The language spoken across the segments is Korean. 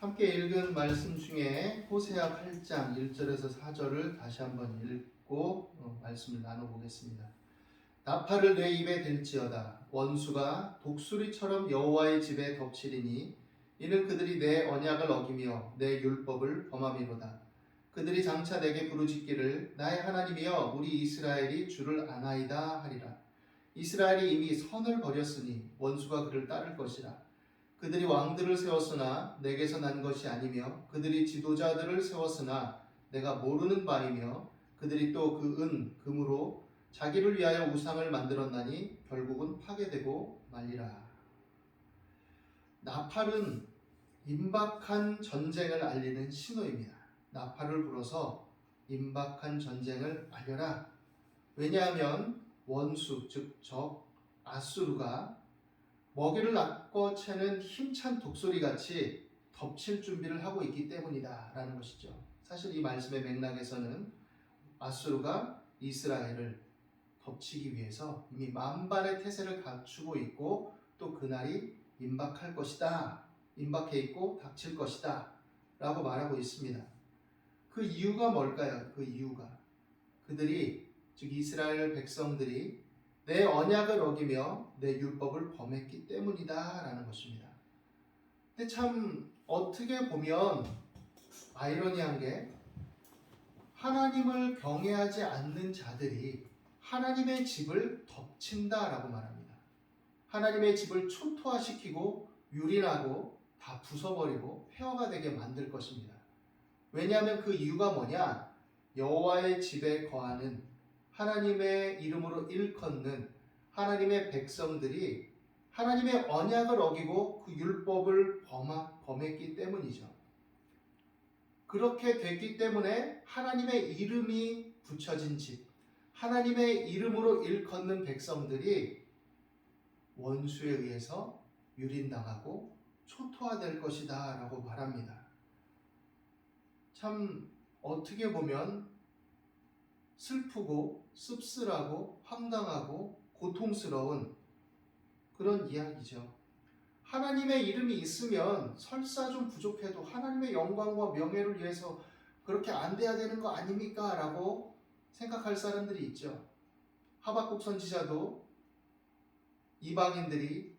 함께 읽은 말씀 중에 호세아 8장 1절에서 4절을 다시 한번 읽고 말씀을 나눠보겠습니다. 나팔을 내 입에 댈지어다. 원수가 독수리처럼 여호와의 집에 덮치리니 이는 그들이 내 언약을 어기며 내 율법을 범함이로다. 그들이 장차 내게 부르짖기를 나의 하나님이여 우리 이스라엘이 주를 아나이다 하리라. 이스라엘이 이미 선을 버렸으니 원수가 그를 따를 것이라. 그들이 왕들을 세웠으나 내게서 난 것이 아니며 그들이 지도자들을 세웠으나 내가 모르는 바이며 그들이 또 그 은, 금으로 자기를 위하여 우상을 만들었나니 결국은 파괴되고 말리라. 나팔은 임박한 전쟁을 알리는 신호입니다. 나팔을 불어서 임박한 전쟁을 알려라. 왜냐하면 원수, 즉 적 아수르가 먹이를 낚고 채는 힘찬 독수리같이 덮칠 준비를 하고 있기 때문이다 라는 것이죠. 사실 이 말씀의 맥락에서는 아수르가 이스라엘을 덮치기 위해서 이미 만반의 태세를 갖추고 있고 또 그날이 임박할 것이다, 임박해 있고 닥칠 것이다 라고 말하고 있습니다. 그 이유가 뭘까요? 그 이유가 그들이, 즉 이스라엘 백성들이 내 언약을 어기며 내 율법을 범했기 때문이다 라는 것입니다. 근데 참 어떻게 보면 아이러니한 게 하나님을 경외하지 않는 자들이 하나님의 집을 덮친다 라고 말합니다. 하나님의 집을 초토화시키고 유린하고 다 부숴버리고 폐허가 되게 만들 것입니다. 왜냐하면 그 이유가 뭐냐? 여호와의 집에 거하는 하나님의 이름으로 일컫는 하나님의 백성들이 하나님의 언약을 어기고 그 율법을 범했기 때문이죠. 그렇게 됐기 때문에 하나님의 이름이 붙여진 집, 하나님의 이름으로 일컫는 백성들이 원수에 의해서 유린당하고 초토화될 것이다 라고 말합니다. 참 어떻게 보면 슬프고 씁쓸하고 황당하고 고통스러운 그런 이야기죠. 하나님의 이름이 있으면 설사 좀 부족해도 하나님의 영광과 명예를 위해서 그렇게 안 돼야 되는 거 아닙니까? 라고 생각할 사람들이 있죠. 하박국 선지자도 이방인들이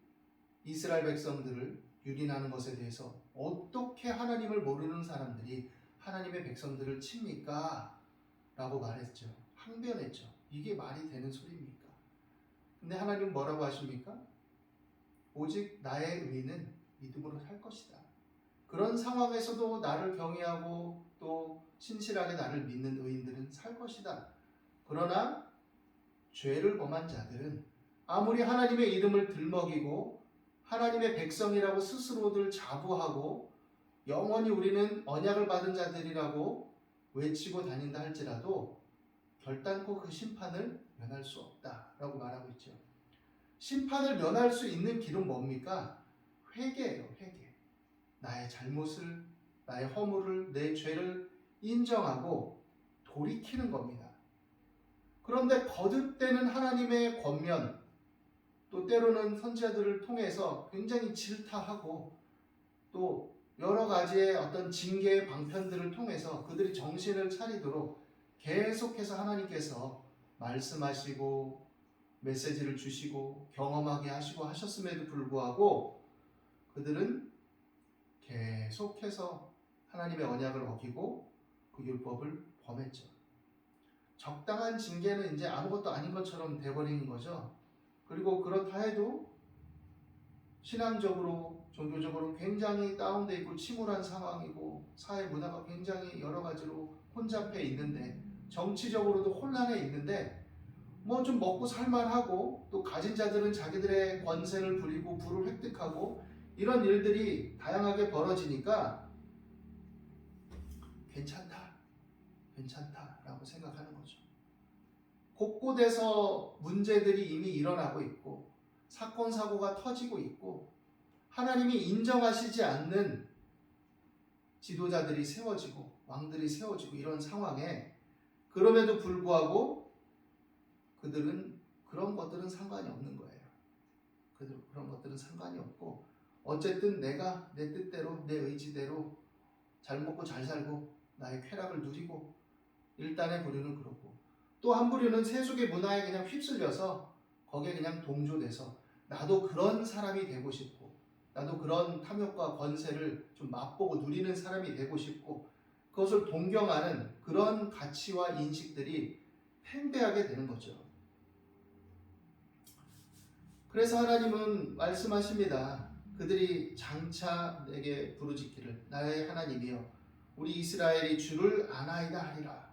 이스라엘 백성들을 유린하는 것에 대해서 어떻게 하나님을 모르는 사람들이 하나님의 백성들을 칩니까? 라고 말했죠. 항변했죠. 이게 말이 되는 소리입니까? 근데 하나님 뭐라고 하십니까? 오직 나의 의인은 믿음으로 살 것이다. 그런 상황에서도 나를 경외하고 또 신실하게 나를 믿는 의인들은 살 것이다. 그러나 죄를 범한 자들은 아무리 하나님의 이름을 들먹이고 하나님의 백성이라고 스스로들 자부하고 영원히 우리는 언약을 받은 자들이라고 외치고 다닌다 할지라도 결단코 그 심판을 면할 수 없다라고 말하고 있죠. 심판을 면할 수 있는 길은 뭡니까? 회개예요, 회개. 나의 잘못을, 나의 허물을, 내 죄를 인정하고 돌이키는 겁니다. 그런데 거듭되는 하나님의 권면, 또 때로는 선지자들을 통해서 굉장히 질타하고 또 여러 가지의 어떤 징계의 방편들을 통해서 그들이 정신을 차리도록 계속해서 하나님께서 말씀하시고 메시지를 주시고 경험하게 하시고 하셨음에도 불구하고 그들은 계속해서 하나님의 언약을 어기고 그 율법을 범했죠. 적당한 징계는 이제 아무것도 아닌 것처럼 돼버리는 거죠. 그리고 그렇다 해도 신앙적으로 종교적으로 굉장히 다운돼 있고 침울한 상황이고 사회 문화가 굉장히 여러 가지로 혼잡해 있는데 정치적으로도 혼란해 있는데 뭐 좀 먹고 살만하고 또 가진 자들은 자기들의 권세를 부리고 부를 획득하고 이런 일들이 다양하게 벌어지니까 괜찮다라고 생각하는 거죠. 곳곳에서 문제들이 이미 일어나고 있고 사건 사고가 터지고 있고 하나님이 인정하시지 않는 지도자들이 세워지고 왕들이 세워지고 이런 상황에 그럼에도 불구하고 그들은 그런 것들은 상관이 없는 거예요. 그런 것들은 상관이 없고 어쨌든 내가 내 뜻대로 내 의지대로 잘 먹고 잘 살고 나의 쾌락을 누리고 일단의 부류는 그렇고 또 한 부류는 세속의 문화에 그냥 휩쓸려서 거기에 그냥 동조돼서 나도 그런 사람이 되고 싶고 나도 그런 탐욕과 권세를 좀 맛보고 누리는 사람이 되고 싶고 그것을 동경하는 그런 가치와 인식들이 팽배하게 되는 거죠. 그래서 하나님은 말씀하십니다. 그들이 장차 내게 부르짖기를 나의 하나님이여 우리 이스라엘이 주를 아나이다 하리라.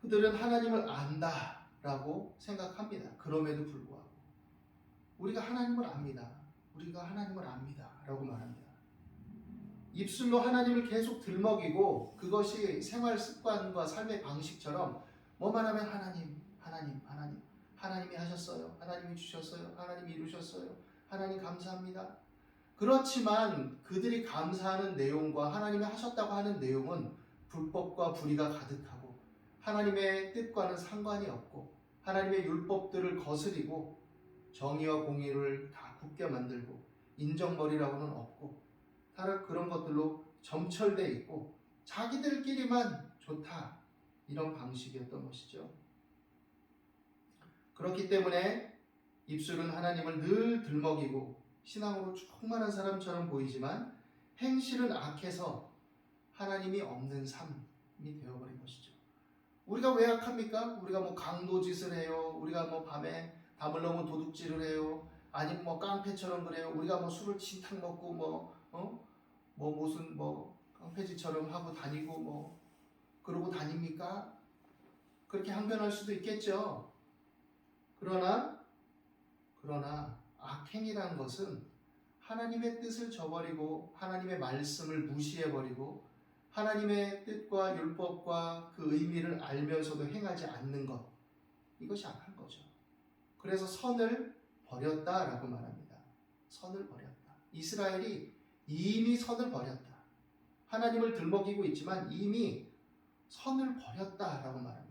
그들은 하나님을 안다라고 생각합니다. 그럼에도 불구하고 우리가 하나님을 압니다. 우리가 하나님을 압니다 라고 말합니다. 입술로 하나님을 계속 들먹이고 그것이 생활 습관과 삶의 방식처럼 뭐만 하면 하나님, 하나님, 하나님, 하나님이 하셨어요. 하나님이 주셨어요. 하나님이 이루셨어요. 하나님 감사합니다. 그렇지만 그들이 감사하는 내용과 하나님이 하셨다고 하는 내용은 불법과 불의가 가득하고 하나님의 뜻과는 상관이 없고 하나님의 율법들을 거스리고 정의와 공의를 다 굳게 만들고 인정머리라고는 없고 다른 그런 것들로 점철되어 있고 자기들끼리만 좋다 이런 방식이었던 것이죠. 그렇기 때문에 입술은 하나님을 늘 들먹이고 신앙으로 충만한 사람처럼 보이지만 행실은 악해서 하나님이 없는 삶이 되어버린 것이죠. 우리가 왜 악합니까? 우리가 뭐 강도짓을 해요. 우리가 뭐 밤에 담을 넘어 도둑질을 해요. 아니면 뭐 깡패처럼 그래요. 우리가 뭐 술을 진탕 먹고 뭐 무슨 뭐 깡패짓처럼 하고 다니고 뭐 그러고 다닙니까? 그렇게 항변할 수도 있겠죠. 그러나 악행이라는 것은 하나님의 뜻을 저버리고 하나님의 말씀을 무시해버리고 하나님의 뜻과 율법과 그 의미를 알면서도 행하지 않는 것, 이것이 악한 거죠. 그래서 선을 버렸다라고 말합니다. 선을 버렸다. 이스라엘이 이미 선을 버렸다. 하나님을 들먹이고 있지만 이미 선을 버렸다라고 말합니다.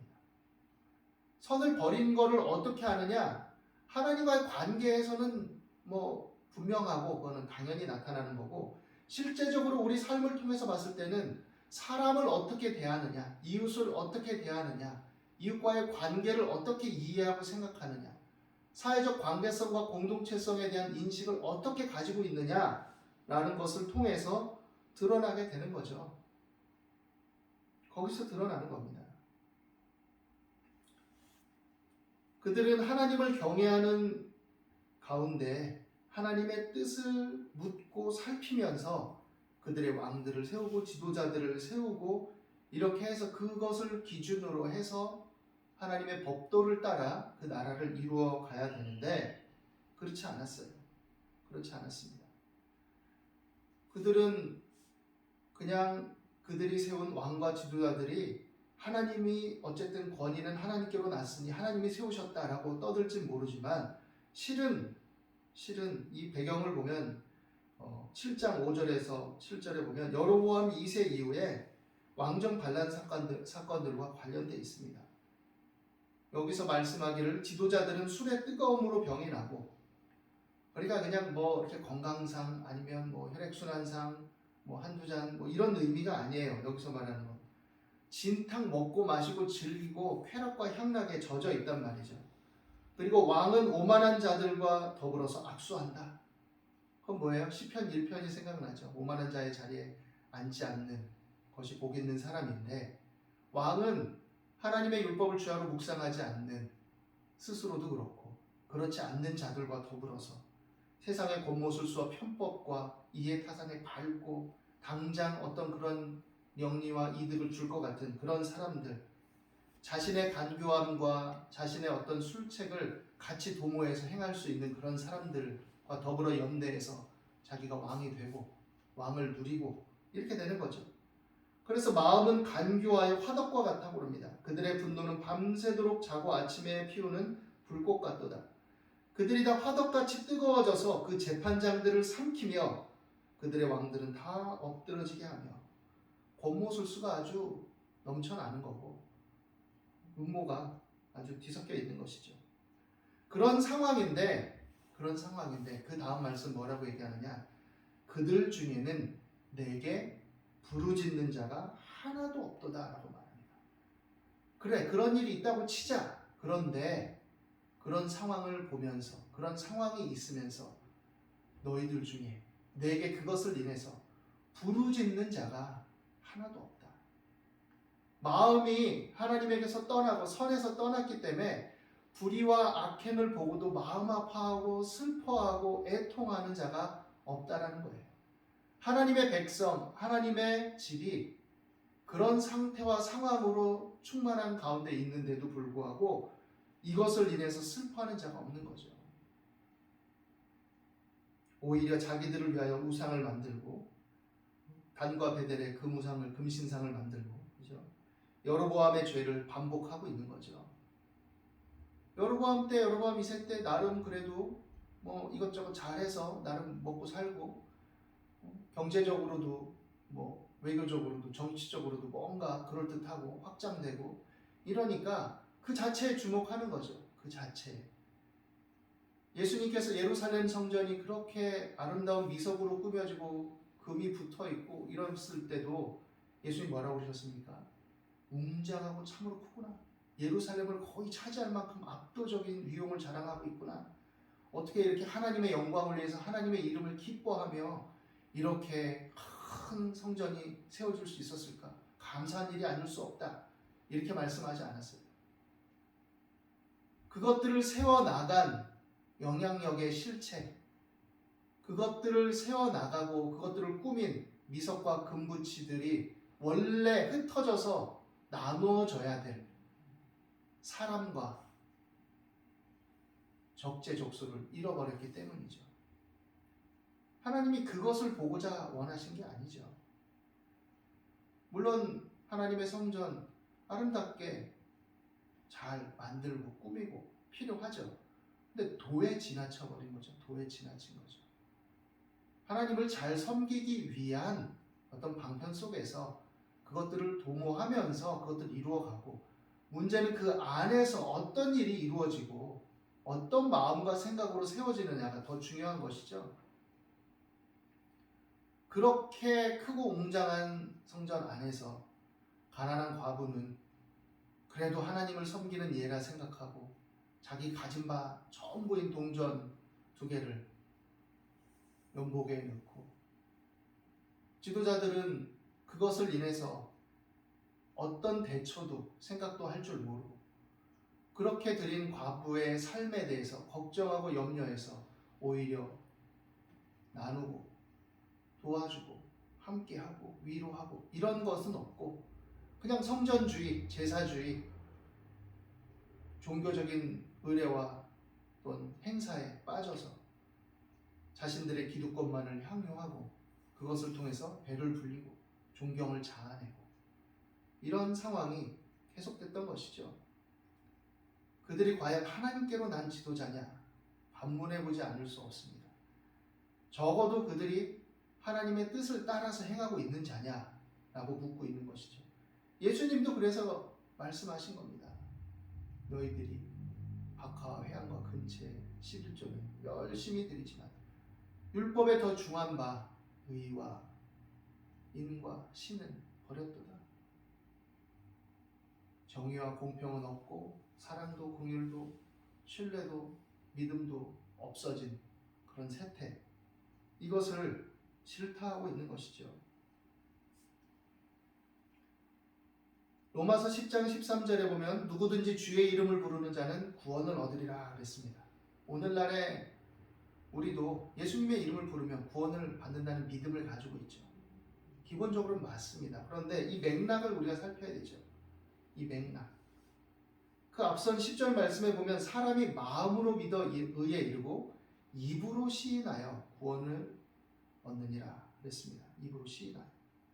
선을 버린 거를 어떻게 하느냐? 하나님과의 관계에서는 뭐 분명하고 그거는 당연히 나타나는 거고 실제적으로 우리 삶을 통해서 봤을 때는 사람을 어떻게 대하느냐, 이웃을 어떻게 대하느냐, 이웃과의 관계를 어떻게 이해하고 생각하느냐, 사회적 관계성과 공동체성에 대한 인식을 어떻게 가지고 있느냐라는 것을 통해서 드러나게 되는 거죠. 거기서 드러나는 겁니다. 그들은 하나님을 경외하는 가운데 하나님의 뜻을 묻고 살피면서 그들의 왕들을 세우고 지도자들을 세우고 이렇게 해서 그것을 기준으로 해서 하나님의 법도를 따라 그 나라를 이루어 가야 되는데 그렇지 않았어요. 그렇지 않았습니다. 그들은 그냥 그들이 세운 왕과 지도자들이 하나님이 어쨌든 권위는 하나님께로 났으니 하나님이 세우셨다라고 떠들진 모르지만 실은 이 배경을 보면 7장 5절에서 7절에 보면 여로보암 2세 이후에 왕정 반란 사건들과 관련되어 있습니다. 여기서 말씀하기를 지도자들은 술의 뜨거움으로 병이 나고 그러니까 그냥 뭐 이렇게 건강상 아니면 뭐 혈액순환상 뭐 한두 잔 뭐 이런 의미가 아니에요. 여기서 말하는 건 진탕 먹고 마시고 즐기고 쾌락과 향락에 젖어 있단 말이죠. 그리고 왕은 오만한 자들과 더불어서 악수한다. 그건 뭐예요? 시편 1편이 생각나죠. 오만한 자의 자리에 앉지 않는 것이 복 있는 사람인데 왕은 하나님의 율법을 주야로 묵상하지 않는 스스로도 그렇고 그렇지 않는 자들과 더불어서 세상의 권모술수와 편법과 이해타산에 밟고 당장 어떤 그런 영리와 이득을 줄 것 같은 그런 사람들 자신의 간교함과 자신의 어떤 술책을 같이 도모해서 행할 수 있는 그런 사람들과 더불어 연대해서 자기가 왕이 되고 왕을 누리고 이렇게 되는 거죠. 그래서 마음은 간교와의 화덕과 같아 보릅니다. 그들의 분노는 밤새도록 자고 아침에 피우는 불꽃 같도다. 그들이 다 화덕같이 뜨거워져서 그 재판장들을 삼키며 그들의 왕들은 다 엎드러지게 하며 권모술수가 아주 넘쳐나는 거고 음모가 아주 뒤섞여 있는 것이죠. 그런 상황인데 그런 상황인데 그 다음 말씀 뭐라고 얘기하느냐? 그들 중에는 내게 부르짖는 자가 하나도 없도다라고 말합니다. 그래, 그런 일이 있다고 치자. 그런데 그런 상황을 보면서, 그런 상황이 있으면서 너희들 중에 내게 그것을 인해서 부르짖는 자가 하나도 없다. 마음이 하나님에게서 떠나고 선에서 떠났기 때문에 불의와 악행을 보고도 마음 아파하고 슬퍼하고 애통하는 자가 없다라는 거예요. 하나님의 백성, 하나님의 집이 그런 상태와 상황으로 충만한 가운데 있는데도 불구하고 이것을 인해서 슬퍼하는 자가 없는 거죠. 오히려 자기들을 위하여 우상을 만들고 단과 베델의 금우상을 금신상을 만들고, 그죠? 여로보암의 죄를 반복하고 있는 거죠. 여로보암 때, 여로보암 2세 때 나름 그래도 뭐 이것저것 잘해서 나름 먹고 살고, 경제적으로도 뭐 외교적으로도 정치적으로도 뭔가 그럴듯하고 확장되고 이러니까 그 자체에 주목하는 거죠. 그 자체에. 예수님께서 예루살렘 성전이 그렇게 아름다운 미석으로 꾸며지고 금이 붙어있고 이랬을 때도 예수님 뭐라고 그러셨습니까? 웅장하고 참으로 크구나. 예루살렘을 거의 차지할 만큼 압도적인 위용을 자랑하고 있구나. 어떻게 이렇게 하나님의 영광을 위해서 하나님의 이름을 기뻐하며 이렇게 큰 성전이 세워질 수 있었을까? 감사한 일이 아닐 수 없다. 이렇게 말씀하지 않았어요. 그것들을 세워나간 영향력의 실체, 그것들을 세워나가고 그것들을 꾸민 미석과 금붙이들이 원래 흩어져서 나누어져야 될 사람과 적재적소를 잃어버렸기 때문이죠. 하나님이 그것을 보고자 원하신 게 아니죠. 물론 하나님의 성전 아름답게 잘 만들고 꾸미고 필요하죠. 근데 도에 지나쳐버린 거죠. 도에 지나친 거죠. 하나님을 잘 섬기기 위한 어떤 방편 속에서 그것들을 도모하면서 그것들을 이루어가고, 문제는 그 안에서 어떤 일이 이루어지고 어떤 마음과 생각으로 세워지느냐가 더 중요한 것이죠. 그렇게 크고 웅장한 성전 안에서 가난한 과부는 그래도 하나님을 섬기는 예라 생각하고 자기 가진 바 전부인 동전 2개를 연복에 넣고, 지도자들은 그것을 인해서 어떤 대처도 생각도 할 줄 모르고 그렇게 드린 과부의 삶에 대해서 걱정하고 염려해서 오히려 나누고 도와주고 함께하고 위로하고 이런 것은 없고 그냥 성전주의, 제사주의, 종교적인 의례와 또는 행사에 빠져서 자신들의 기득권만을 향유하고 그것을 통해서 배를 불리고 존경을 자아내고 이런 상황이 계속됐던 것이죠. 그들이 과연 하나님께로 난 지도자냐? 반문해보지 않을 수 없습니다. 적어도 그들이 하나님의 뜻을 따라서 행하고 있는 자냐? 라고 묻고 있는 것이죠. 예수님도 그래서 말씀하신 겁니다. 너희들이 박하와 회당과 근처에 11조를 열심히 드리지만 율법에 더 중한 바 의와 인과 신은 버렸도다. 정의와 공평은 없고 사랑도 긍휼도 신뢰도 믿음도 없어진 그런 세태, 이것을 질타하고 있는 것이죠. 로마서 10장 13절에 보면 누구든지 주의 이름을 부르는 자는 구원을 얻으리라 그랬습니다. 오늘날에 우리도 예수님의 이름을 부르면 구원을 받는다는 믿음을 가지고 있죠. 기본적으로 맞습니다. 그런데 이 맥락을 우리가 살펴야 되죠. 이 맥락. 그 앞선 10절 말씀에 보면 사람이 마음으로 믿어 의에 이르고 입으로 시인하여 구원을 얻느니라 그랬습니다. 입으로 시인하여.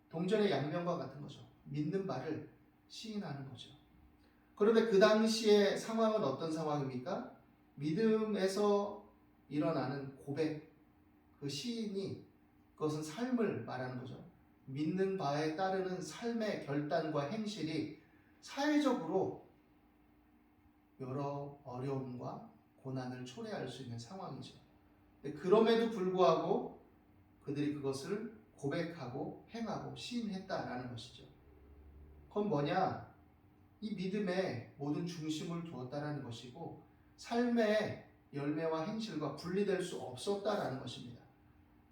동전의 양면과 같은 거죠. 믿는 바를 시인하는 거죠. 그런데 그 당시의 상황은 어떤 상황입니까? 믿음에서 일어나는 고백, 그 시인이 그것은 삶을 말하는 거죠. 믿는 바에 따르는 삶의 결단과 행실이 사회적으로 여러 어려움과 고난을 초래할 수 있는 상황이죠. 그럼에도 불구하고 그들이 그것을 고백하고 행하고 시인했다라는 것이죠. 그건 뭐냐? 이 믿음에 모든 중심을 두었다라는 것이고 삶의 열매와 행실과 분리될 수 없었다라는 것입니다.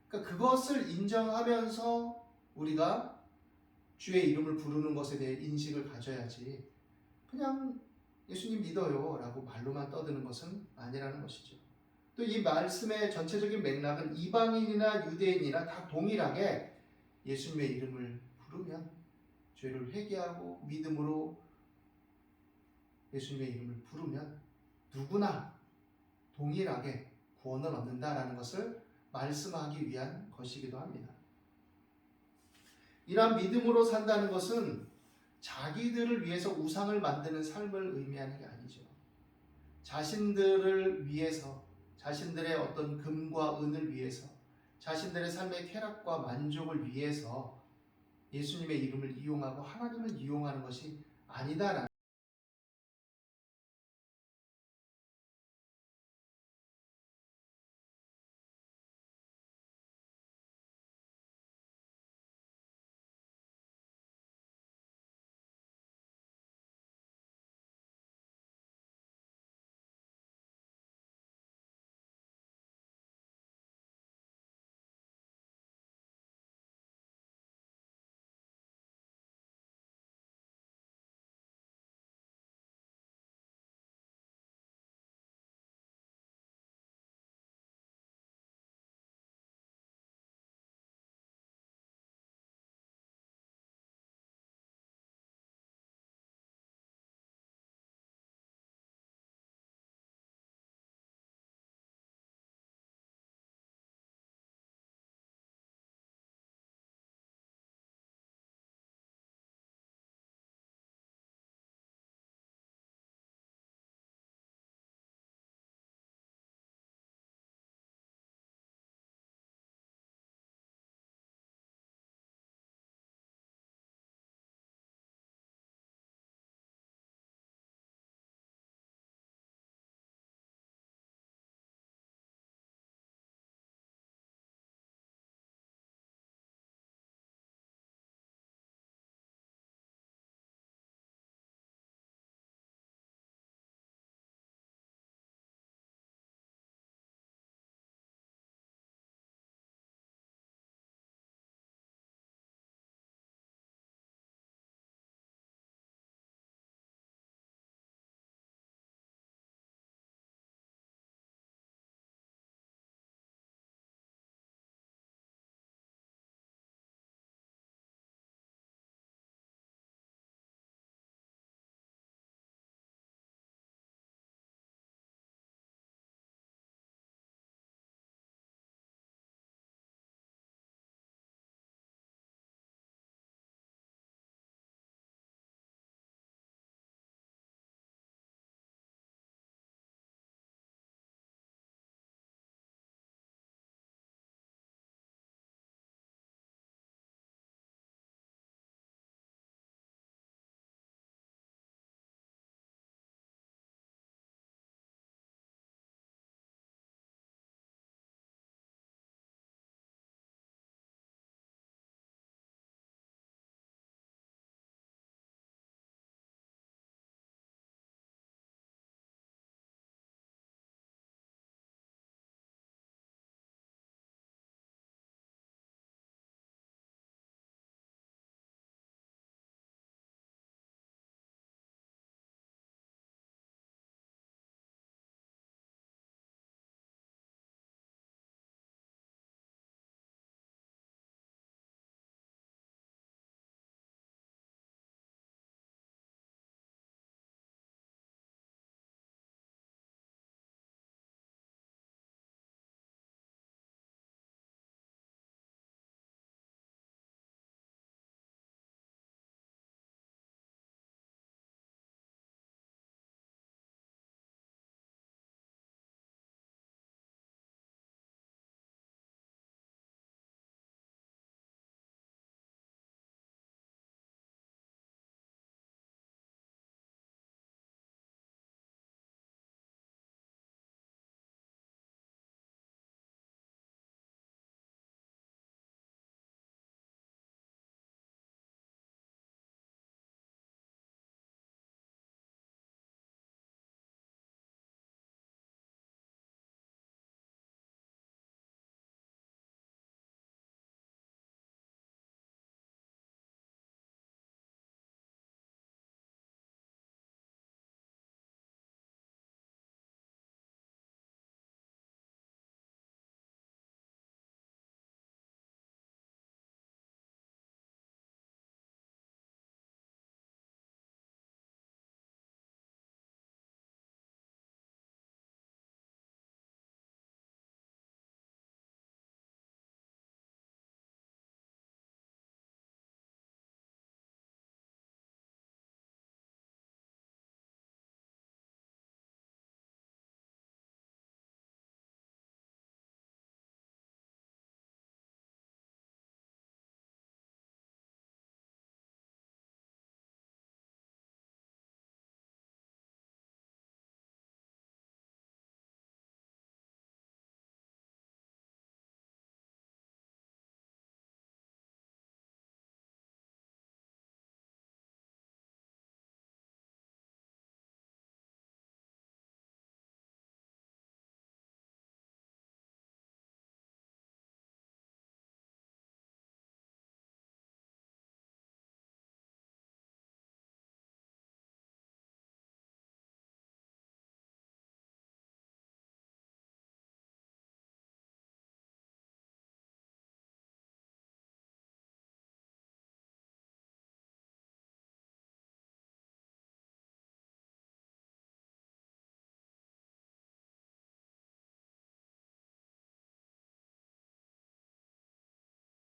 그러니까 그것을 인정하면서 우리가 주의 이름을 부르는 것에 대해 인식을 가져야지 그냥 예수님 믿어요 라고 말로만 떠드는 것은 아니라는 것이죠. 또 이 말씀의 전체적인 맥락은 이방인이나 유대인이나 다 동일하게 예수님의 이름을 부르면 죄를 회개하고 믿음으로 예수님의 이름을 부르면 누구나 동일하게 구원을 얻는다라는 것을 말씀하기 위한 것이기도 합니다. 이러한 믿음으로 산다는 것은 자기들을 위해서 우상을 만드는 삶을 의미하는 게 아니죠. 자신들을 위해서, 자신들의 어떤 금과 은을 위해서, 자신들의 삶의 쾌락과 만족을 위해서 예수님의 이름을 이용하고 하나님을 이용하는 것이 아니다라는